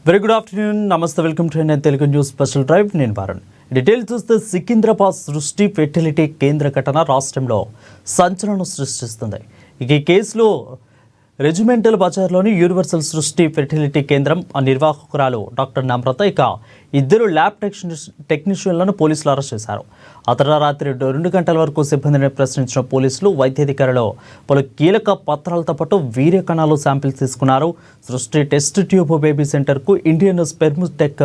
Very good afternoon, నమస్తే, welcome to Telugu news special drive. నేను భారన్. Detail చూస్తే సికింద్రాబాద్ సృష్టి ఫెర్టిలిటీ కేంద్ర ఘటన రాష్ట్రంలో సంచలనం సృష్టిస్తుంది. ఈ కేసులో రెజిమెంటల్ బజార్లోని యూనివర్సల్ సృష్టి ఫెర్టిలిటీ కేంద్రం నిర్వాహకురాలు డాక్టర్ నమ్రత ఇద్దరు ల్యాబ్ టెక్నీషియన్లను పోలీసులు అరెస్ట్ చేశారు. అర్ధరాత్రి 2 గంటల వరకు సిబ్బందిని ప్రశ్నించిన పోలీసులు వైద్యాధికారులు పలు కీలక పత్రాలతో పాటు వీర్య కణాలు శాంపిల్స్ తీసుకున్నారు. సృష్టి టెస్ట్ ట్యూబ్ బేబీ సెంటర్కు ఇండియన్ స్పెర్మ్ టెక్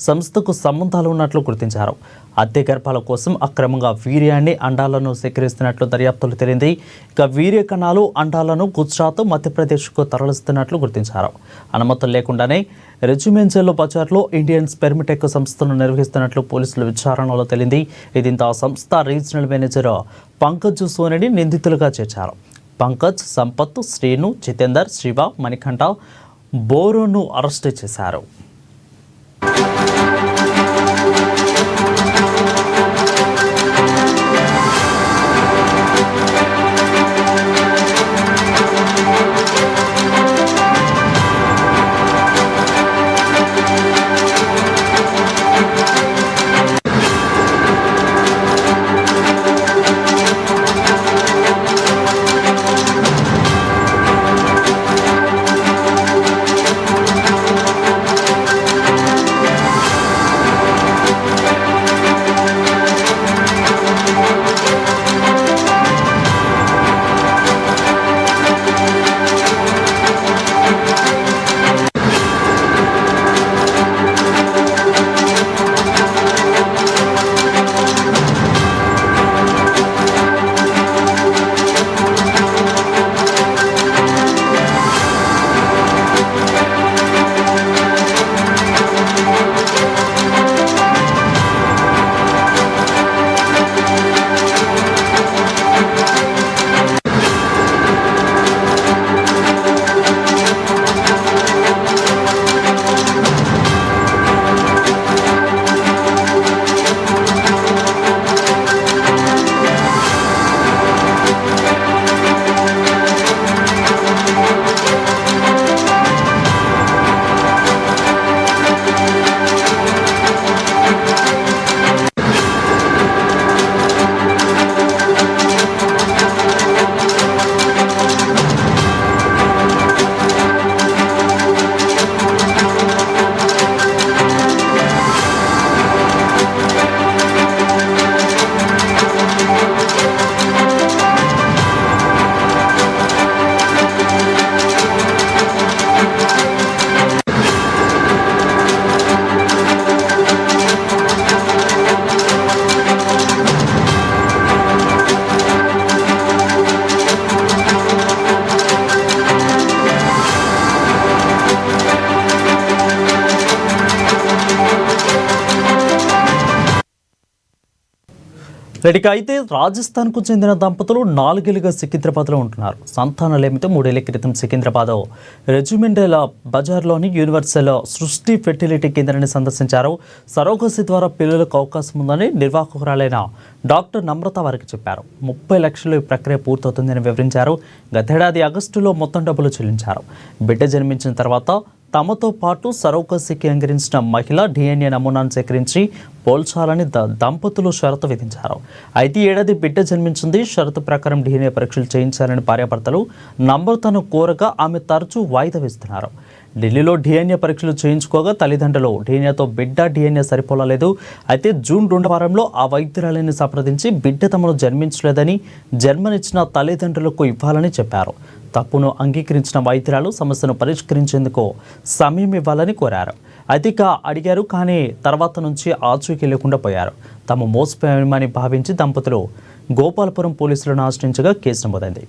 సంస్థకు సంబంధాలు ఉన్నట్లు గుర్తించారు. అద్దె గర్భాల కోసం అక్రమంగా వీర్యాన్ని, అండాలను సేకరిస్తున్నట్లు దర్యాప్తులు తేలింది. వీర్య కణాలు, అండాలను గుజరాత్, మధ్యప్రదేశ్కు తరలిస్తున్నట్లు గుర్తించారు. అనుమతులు లేకుండానే రెజిమెంటల్ బజార్లో ఇండియన్ స్పెర్మ్ టెక్ సంస్థను నిర్వహిస్తున్నట్లు పోలీసుల విచారణలో తేలింది. దీంతో ఆ సంస్థ రీజనల్ మేనేజర్ పంకజ్ సోనెని నిందితులుగా చేర్చారు. పంకజ్, సంపత్, శ్రీను, జితేందర్, శివ, మణికంఠ, బోరోను అరెస్టు చేశారు. అయితే రాజస్థాన్కు చెందిన దంపతులు 4 ఏళ్లుగా సికింద్రాబాద్లో ఉంటున్నారు. సంతానలేమితో 3 ఏళ్ల క్రితం సికింద్రాబాద్ రెజిమెంటల్ బజార్లోని యూనివర్సల్ సృష్టి ఫెర్టిలిటీ కేంద్రాన్ని సందర్శించారు. సరోగసి ద్వారా పిల్లలకు అవకాశం ఉందని నిర్వాహకురాలైన డాక్టర్ నమ్రత వారికి చెప్పారు. 30 లక్షలు ఈ ప్రక్రియ పూర్తవుతుందని వివరించారు. గతేడాది ఆగస్టులో మొత్తం డబ్బులు చెల్లించారు. బిడ్డ జన్మించిన తర్వాత తమతో పాటు సరోగసికి అంగీకరించిన మహిళ DNA నమూనాను సేకరించి పోల్చాలని దంపతులు షరతు విధించారు. అయితే ఏడాది బిడ్డ జన్మించింది. షరతు ప్రకారం DNA పరీక్షలు చేయించాలని భార్యాభర్తలు నమ్రతను కోరగా ఆమె తరచూ వాయిదా వేస్తున్నారు. ఢిల్లీలో DNA పరీక్షలు చేయించుకోగా తల్లిదండ్రులు DNAతో బిడ్డ DNA సరిపోలలేదు. అయితే జూన్ 2వ వారంలో ఆ వైద్యురాలిని సంప్రదించి బిడ్డ తమను జన్మించలేదని, జన్మనిచ్చిన తల్లిదండ్రులకు ఇవ్వాలని చెప్పారు. తప్పును అంగీకరించిన వైద్యురాలు సమస్యను పరిష్కరించేందుకు సమయం ఇవ్వాలని కోరారు. అయితే అడిగారు, కానీ తర్వాత నుంచి ఆచూకీ లేకుండా పోయారు. తాము మోసపోయామని భావించి దంపతులు గోపాలపురం పోలీసులను ఆశ్రయించగా కేసు నమోదైంది.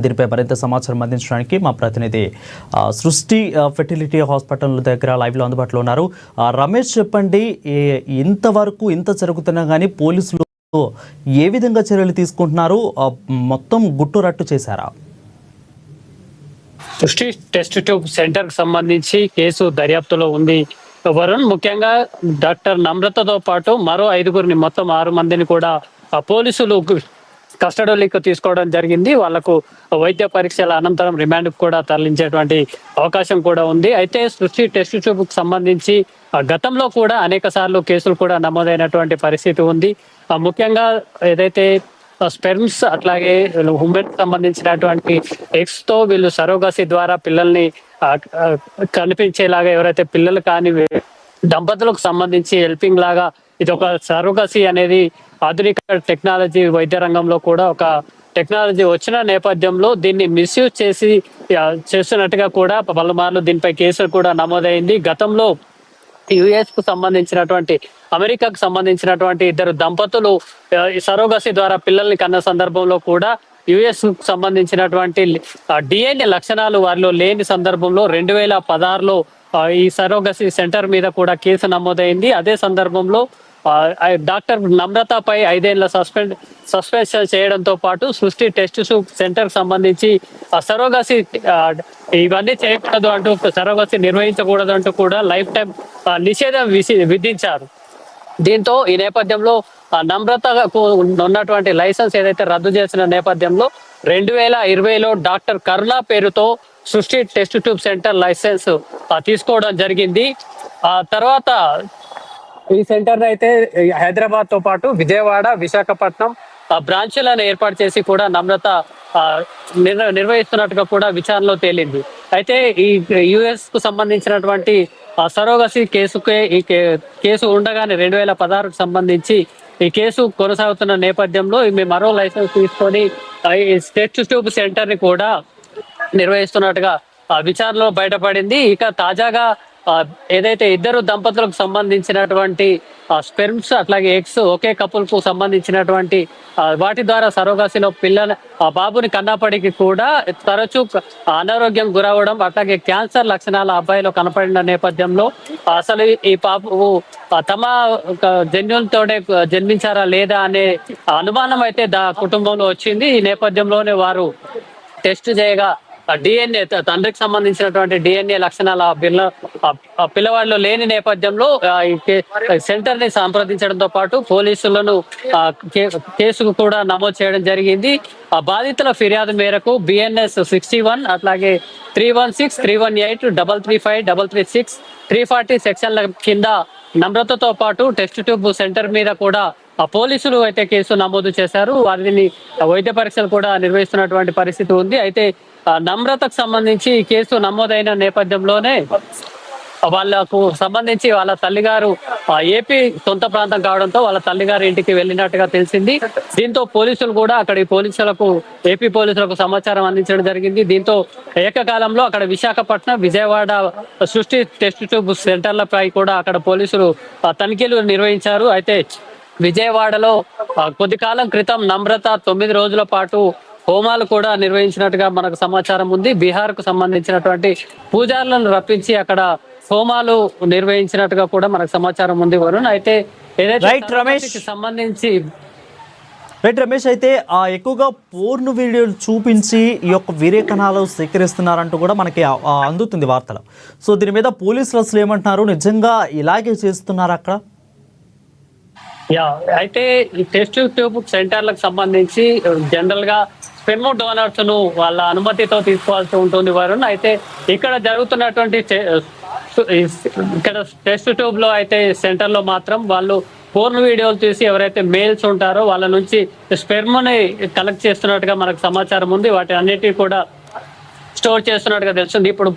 దీనిపై మరింత సమాచారం అందించడానికి మా ప్రతినిధి సృష్టి ఫెర్టిలిటీ హాస్పిటల్ దగ్గర లైవ్లో అందుబాటులో ఉన్నారు. రమేష్, చెప్పండి, ఇంతవరకు ఇంత జరుగుతున్నా కానీ పోలీసులు ఏ విధంగా చర్యలు తీసుకుంటున్నారు? మొత్తం గుట్టు రట్టు చేశారా? సృష్టి టెస్ట్ ట్యూబ్ సెంటర్ కి సంబంధించి కేసు దర్యాప్తులో ఉంది వరుణ్. ముఖ్యంగా డాక్టర్ నమ్రతతో పాటు మరో 5గురిని, మొత్తం 6 మందిని కూడా పోలీసులు కస్టడీలోకి తీసుకోవడం జరిగింది. వాళ్లకు వైద్య పరీక్షల అనంతరం రిమాండ్ కూడా తరలించేటువంటి అవకాశం కూడా ఉంది. అయితే సృష్టి టెస్ట్ ట్యూబ్ కు సంబంధించి గతంలో కూడా అనేక సార్లు కేసులు కూడా నమోదైనటువంటి పరిస్థితి ఉంది. ముఖ్యంగా ఏదైతే స్పెర్మ్స్ అట్లాగే ఉమెన్ సంబంధించినటువంటి ఎగ్స్ తో వీళ్ళు సరోగసి ద్వారా పిల్లల్ని కనిపించేలాగా ఎవరైతే పిల్లలు కాని దంపతులకు సంబంధించి హెల్పింగ్ లాగా ఇది ఒక సరోగసి అనేది ఆధునిక టెక్నాలజీ వైద్య రంగంలో కూడా ఒక టెక్నాలజీ వచ్చిన నేపథ్యంలో దీన్ని మిస్యూజ్ చేస్తున్నట్టుగా కూడా పలుమార్లు దీనిపై కేసులు కూడా నమోదైంది. గతంలో యుఎస్ కు సంబంధించినటువంటి అమెరికాకు సంబంధించినటువంటి ఇద్దరు దంపతులు ఈ సరోగసి ద్వారా పిల్లల్ని కన్న సందర్భంలో కూడా యుఎస్ కు సంబంధించినటువంటి డిఎన్ఏ లక్షణాలు వారిలో లేని సందర్భంలో 2016లో ఈ సరోగసి సెంటర్ మీద కూడా కేసు నమోదైంది. అదే సందర్భంలో డాక్టర్ నమ్రతపై 5 ఏళ్ల సస్పెన్షన్ చేయడంతో పాటు సృష్టి టెస్ట్ సెంటర్ సంబంధించి సరోగసి ఇవన్నీ చేయకూడదు అంటూ సరోగసి నిర్వహించకూడదు అంటూ కూడా లైఫ్ టైం నిషేధం విధించారు. దీంతో ఈ నేపథ్యంలో నమ్రతకు ఉన్నటువంటి లైసెన్స్ ఏదైతే రద్దు చేసిన నేపథ్యంలో 2020లో డాక్టర్ కరుణ పేరుతో సృష్టి టెస్ట్ ట్యూబ్ సెంటర్ లైసెన్స్ తీసుకోవడం జరిగింది. ఆ తర్వాత ఈ సెంటర్ అయితే హైదరాబాద్ తో పాటు విజయవాడ, విశాఖపట్నం బ్రాంచ్లను ఏర్పాటు చేసి కూడా నమ్రత నిర్వహిస్తున్నట్టుగా కూడా విచారణలో తేలింది. అయితే ఈ యుఎస్ కు సంబంధించినటువంటి సరోగసి కేసుకే ఈ కేసు ఉండగానే 2016కు సంబంధించి ఈ కేసు కొనసాగుతున్న నేపథ్యంలో మేము మరో లైసెన్స్ తీసుకొని ఈ టెస్ట్ ట్యూబ్ సెంటర్ ని కూడా నిర్వహిస్తున్నట్టుగా విచారణలో బయటపడింది. ఇక తాజాగా ఏదైతే ఇద్దరు దంపతులకు సంబంధించినటువంటి స్పెర్మ్స్ అట్లాగే ఎగ్స్ ఒకే కపుల్ కు సంబంధించినటువంటి వాటి ద్వారా సరోగసిలో బాబుని కన్నప్పటికీ కూడా తరచూ అనారోగ్యం గురవడం అట్లాగే క్యాన్సర్ లక్షణాల అబ్బాయిలో కనపడిన నేపథ్యంలో అసలు ఈ పాప తమ జన్యులతోనే జన్మించారా లేదా అనే అనుమానం అయితే కుటుంబంలో వచ్చింది. ఈ నేపథ్యంలోనే వారు టెస్ట్ చేయగా డిఎన్ఏ తండ్రికి సంబంధించినటువంటి డిఎన్ఏ లక్షణాల పిల్లవాడిలో లేని నేపథ్యంలో సెంటర్ ని సంప్రదించడంతో పాటు పోలీసులను కేసుకు కూడా నమోదు చేయడం జరిగింది. బాధితుల ఫిర్యాదు మేరకు బిఎన్ఎస్ 61 అట్లాగే 316, 318, 335, 336, 340 సెక్షన్ల కింద నమ్రతతో పాటు టెస్ట్ ట్యూబ్ సెంటర్ మీద కూడా పోలీసులు అయితే కేసు నమోదు చేశారు. వారిని వైద్య పరీక్షలు కూడా నిర్వహిస్తున్నటువంటి పరిస్థితి ఉంది. అయితే నమ్రతకు సంబంధించి కేసు నమోదైన నేపథ్యంలోనే వాళ్ళకు సంబంధించి వాళ్ళ తల్లిగారు ఏపీ సొంత ప్రాంతం కావడంతో వాళ్ళ తల్లిగారు ఇంటికి వెళ్ళినట్టుగా తెలిసింది. దీంతో పోలీసులు కూడా అక్కడి ఏపీ పోలీసులకు సమాచారం అందించడం జరిగింది. దీంతో ఏకకాలంలో అక్కడ విశాఖపట్నం, విజయవాడ సృష్టి టెస్ట్ ట్యూబ్ సెంటర్లపై కూడా అక్కడ పోలీసులు తనిఖీలు నిర్వహించారు. అయితే విజయవాడలో కొద్ది కాలం క్రితం నమ్రత 9 రోజుల పాటు హోమాలు కూడా నిర్వహించినట్టుగా మనకు సమాచారం ఉంది. బీహార్ కు సంబంధించినటువంటి పూజారులను రప్పించి అక్కడ హోమాలు నిర్వహించినట్టుగా కూడా మనకు సమాచారం ఉంది వరుణ్. అయితే ఏదైతే సంబంధించి రమేష్ అయితే ఎక్కువగా పోర్న్ వీడియోలు చూపించి ఈ యొక్క వీరేకణాలు సేకరిస్తున్నారంటూ కూడా మనకి అందుతుంది వార్తలు. సో దీని మీద పోలీసులు అసలు ఏమంటున్నారు, నిజంగా ఇలాగే చేస్తున్నారు అక్కడ? అయితే ఈ టెస్ట్ ట్యూబ్ సెంటర్లకు సంబంధించి జనరల్ గా స్పెర్మ్ డోనర్స్ ను వాళ్ళ అనుమతితో తీసుకోవాల్సి ఉంటుంది వరుణ్. అయితే ఇక్కడ జరుగుతున్నటువంటి ఇక్కడ టెస్ట్ ట్యూబ్ లో అయితే సెంటర్ లో మాత్రం వాళ్ళు పోర్న్ వీడియోలు తీసి ఎవరైతే మేల్స్ ఉంటారో వాళ్ళ నుంచి స్పెర్మ్ ని కలెక్ట్ చేస్తున్నట్టుగా మనకు సమాచారం ఉంది. వాటి అన్నిటి కూడా స్టోర్ చేస్తున్నట్టుగా తెలుస్తుంది. ఇప్పుడు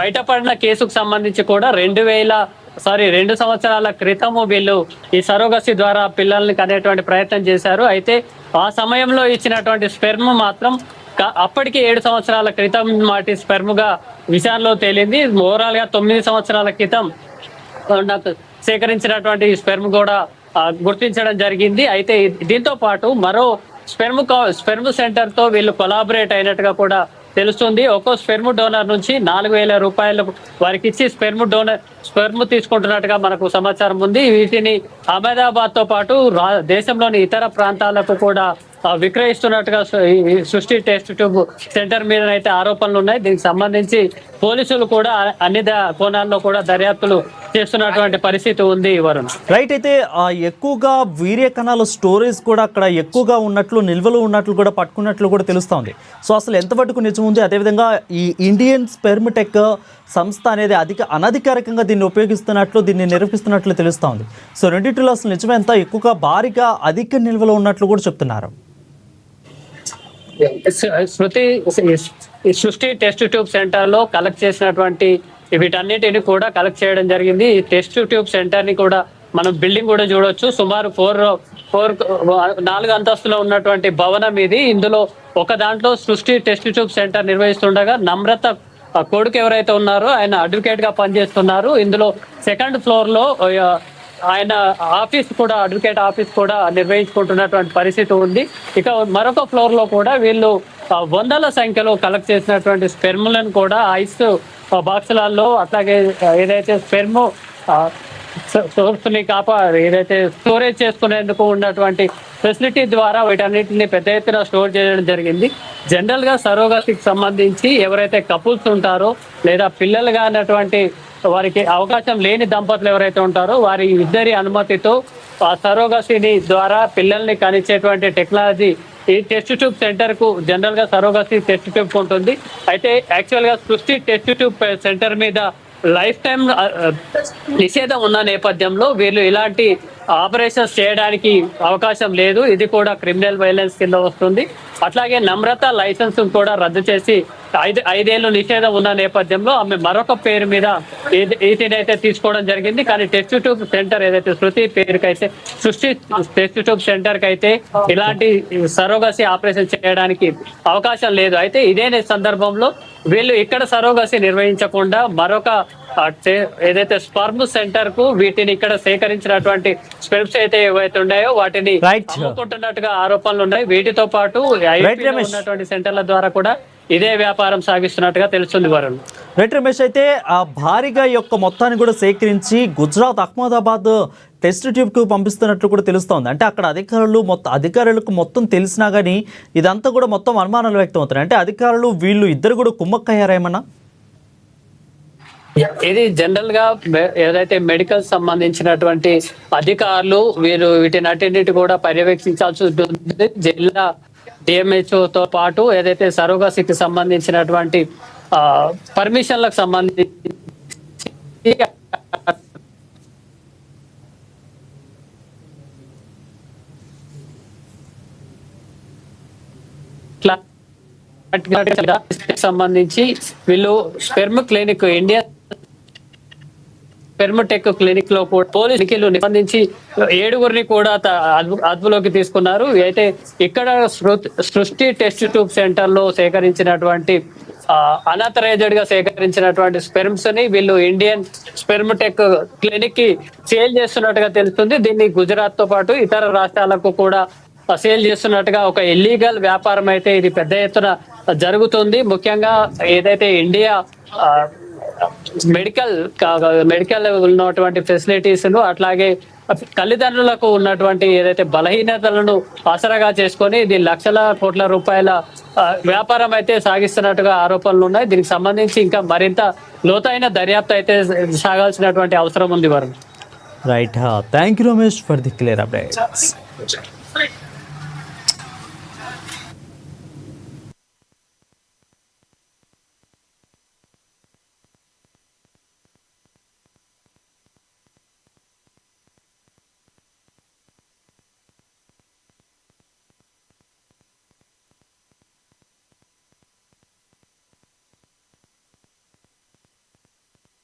బయటపడిన కేసుకు సంబంధించి కూడా 2 సంవత్సరాల క్రితము వీళ్ళు ఈ సరోగసి ద్వారా పిల్లల్ని కనేటువంటి ప్రయత్నం చేశారు. అయితే ఆ సమయంలో ఇచ్చినటువంటి స్పెర్మ్ మాత్రం అప్పటికి 7 సంవత్సరాల క్రితం వాటి స్పెర్మ్ గా విషయంలో తేలింది. ఓవరాల్ గా 9 సంవత్సరాల క్రితం సేకరించినటువంటి స్పెర్మ్ కూడా గుర్తించడం జరిగింది. అయితే దీంతో పాటు మరో స్పెర్మ్ సెంటర్ తో వీళ్ళు కొలాబరేట్ అయినట్టుగా కూడా తెలుస్తుంది. ఒక్కో స్పెర్మ్ డోనర్ నుంచి 4,000 రూపాయలు వారికి ఇచ్చి స్పెర్మ్ తీసుకుంటున్నట్టుగా మనకు సమాచారం ఉంది. వీటిని అహ్మదాబాద్ తో పాటు దేశంలోని ఇతర ప్రాంతాలకు కూడా విక్రయిస్తున్నట్టుగా సృష్టి టెస్ట్ ట్యూబ్ సెంటర్ మీద అయితే ఆరోపణలు ఉన్నాయి. దీనికి సంబంధించి పోలీసులు కూడా అన్ని కోణాల్లో కూడా దర్యాప్తులు చేస్తున్నటువంటి పరిస్థితి ఉంది వరుణ్. రైట్. అయితే ఎక్కువగా వీర్య కణాల స్టోరేజ్ కూడా అక్కడ ఎక్కువగా ఉన్నట్లు, నిల్వలు ఉన్నట్లు కూడా పట్టుకున్నట్లు కూడా తెలుస్తోంది. సో అసలు ఎంతవరకు నిజం ఉంది? అదేవిధంగా ఈ ఇండియన్ స్పెర్మ్టెక్ సంస్థ అనేది అనధికారికంగా దీన్ని ఉపయోగిస్తున్నట్లు, దీన్ని నిర్వహిస్తున్నట్లు తెలుస్తోంది. సో రెండింటిలో అసలు నిజమెంత? ఎక్కువగా భారీగా అధిక నిల్వలు ఉన్నట్లు కూడా చెప్తున్నారు. సృష్టి టెస్ట్ ట్యూబ్ సెంటర్ లో కలెక్ట్ చేసినటువంటి వీటన్నిటిని కూడా కలెక్ట్ చేయడం జరిగింది. ఈ టెస్ట్ ట్యూబ్ సెంటర్ ని కూడా మనం బిల్డింగ్ కూడా చూడొచ్చు. సుమారు 4 అంతస్తులో ఉన్నటువంటి భవనం ఇది. ఇందులో ఒక దాంట్లో సృష్టి టెస్ట్ ట్యూబ్ సెంటర్ నిర్వహిస్తుండగా నమ్రత కొడుకు ఎవరైతే ఉన్నారో ఆయన అడ్వకేట్ గా పనిచేస్తున్నారు. ఇందులో సెకండ్ ఫ్లోర్ లో ఆయన ఆఫీస్ కూడా, అడ్వకేట్ ఆఫీస్ కూడా నిర్వహించుకుంటున్నటువంటి పరిస్థితి ఉంది. ఇక మరొక ఫ్లోర్ లో కూడా వీళ్ళు వందల సంఖ్యలో కలెక్ట్ చేసినటువంటి స్పెర్ములను కూడా ఐస్ బాక్సులలో, అట్లాగే ఏదైతే స్పెర్మ్ సోర్స్ ని ఏదైతే స్టోరేజ్ చేసుకునేందుకు ఉన్నటువంటి ఫెసిలిటీ ద్వారా వీటన్నిటిని పెద్ద ఎత్తున స్టోర్ చేయడం జరిగింది. జనరల్ గా సరోగసీకి సంబంధించి ఎవరైతే కపుల్స్ ఉంటారో లేదా పిల్లలు కానటువంటి వారికి అవకాశం లేని దంపతులు ఎవరైతే ఉంటారో వారి ఇద్దరి అనుమతితో సరోగసీని ద్వారా పిల్లల్ని కనిచేటువంటి టెక్నాలజీ ఈ టెస్ట్ ట్యూబ్ సెంటర్ కు జనరల్ గా సరోగసీ టెస్ట్ ట్యూబ్ ఉంటుంది. అయితే యాక్చువల్ గా సృష్టి టెస్ట్ ట్యూబ్ సెంటర్ మీద లైఫ్ టైం నిషేధం ఉన్న నేపథ్యంలో వీళ్ళు ఇలాంటి ఆపరేషన్స్ చేయడానికి అవకాశం లేదు. ఇది కూడా క్రిమినల్ వైలెన్స్ కింద వస్తుంది. అట్లాగే నమ్రత లైసెన్స్ కూడా రద్దు చేసి 5 ఏళ్ళు నిషేధం ఉన్న నేపథ్యంలో ఆమె మరొక పేరు మీద వీటినైతే తీసుకోవడం జరిగింది. కానీ టెస్ట్ ట్యూబ్ సెంటర్ ఏదైతే శృతి పేరుకైతే సృష్టి టెస్ట్ ట్యూబ్ సెంటర్ కి అయితే ఇలాంటి సరోగసీ ఆపరేషన్ చేయడానికి అవకాశం లేదు. అయితే ఇదే సందర్భంలో వీళ్ళు ఇక్కడ సరోగసీ నిర్వహించకుండా మరొక ఏదైతే స్పర్మ్ సెంటర్ కు వీటిని ఇక్కడ సేకరించినటువంటి స్పెర్మ్స్ అయితే ఏవైతే ఉన్నాయో వాటిని అమ్ముకుంటున్నట్టుగా ఆరోపణలు ఉన్నాయి. వీటితో పాటు ఉన్నటువంటి సెంటర్ల ద్వారా కూడా ఇదే వ్యాపారం సాగిస్తున్నట్టుగా తెలుస్తుంది వరుణ్. రైట్ రమేష్. అయితే ఆ భారీగా యొక్క మొత్తాన్ని కూడా సేకరించి గుజరాత్ అహ్మదాబాద్ టెస్ట్ ట్యూబ్కు పంపిస్తున్నట్లు కూడా తెలుస్తోంది. అంటే అక్కడ అధికారులకు మొత్తం తెలిసినా కానీ ఇదంతా కూడా మొత్తం అనుమానాలు వ్యక్తం అవుతున్నాయి. అంటే అధికారులు వీళ్ళు ఇద్దరు కూడా కుమ్మక్కయ్యారేమన్నా? ఇది జనరల్ గా ఏదైతే మెడికల్ సంబంధించినటువంటి అధికారులు వీరు వీటిని అన్నింటినీ కూడా పర్యవేక్షించాల్సి ఉంటుంది. జిల్లా డిఎంహెచ్ఓ తో పాటు ఏదైతే సరోగసీకి సంబంధించినటువంటి పర్మిషన్లకు సంబంధించి సంబంధించి వీళ్ళు స్పెర్మ్ క్లినిక్, ఇండియన్ స్పెర్మ్టెక్ క్లినిక్ లో కూడా పోలీసులు నిబంధించి 7గురిని కూడా అదుపులోకి తీసుకున్నారు. అయితే ఇక్కడ సృష్టి టెస్ట్ ట్యూబ్ సెంటర్ లో సేకరించినటువంటి అనాథరైజ్డ్ గా సేకరించినటువంటి స్పెర్మ్స్ ని వీళ్ళు ఇండియన్ స్పెర్మ్టెక్ క్లినిక్ కి సేల్ చేస్తున్నట్టుగా తెలుస్తుంది. దీన్ని గుజరాత్ తో పాటు ఇతర రాష్ట్రాలకు కూడా సేల్ చేస్తున్నట్టుగా ఒక ఇల్లీగల్ వ్యాపారం అయితే ఇది పెద్ద ఎత్తున జరుగుతుంది. ముఖ్యంగా ఏదైతే ఇండియా మెడికల్ ఉన్నటువంటి ఫెసిలిటీస్ అట్లాగే తల్లిదండ్రులకు ఉన్నటువంటి ఏదైతే బలహీనతలను ఆసరాగా చేసుకొని ఇది లక్షల కోట్ల రూపాయల వ్యాపారం అయితే సాగిస్తున్నట్టుగా ఆరోపణలు ఉన్నాయి. దీనికి సంబంధించి ఇంకా మరింత లోతైన దర్యాప్తు అయితే సాగాల్సినటువంటి అవసరం ఉంది Varun. Right. Thank you Ramesh for the clear updates.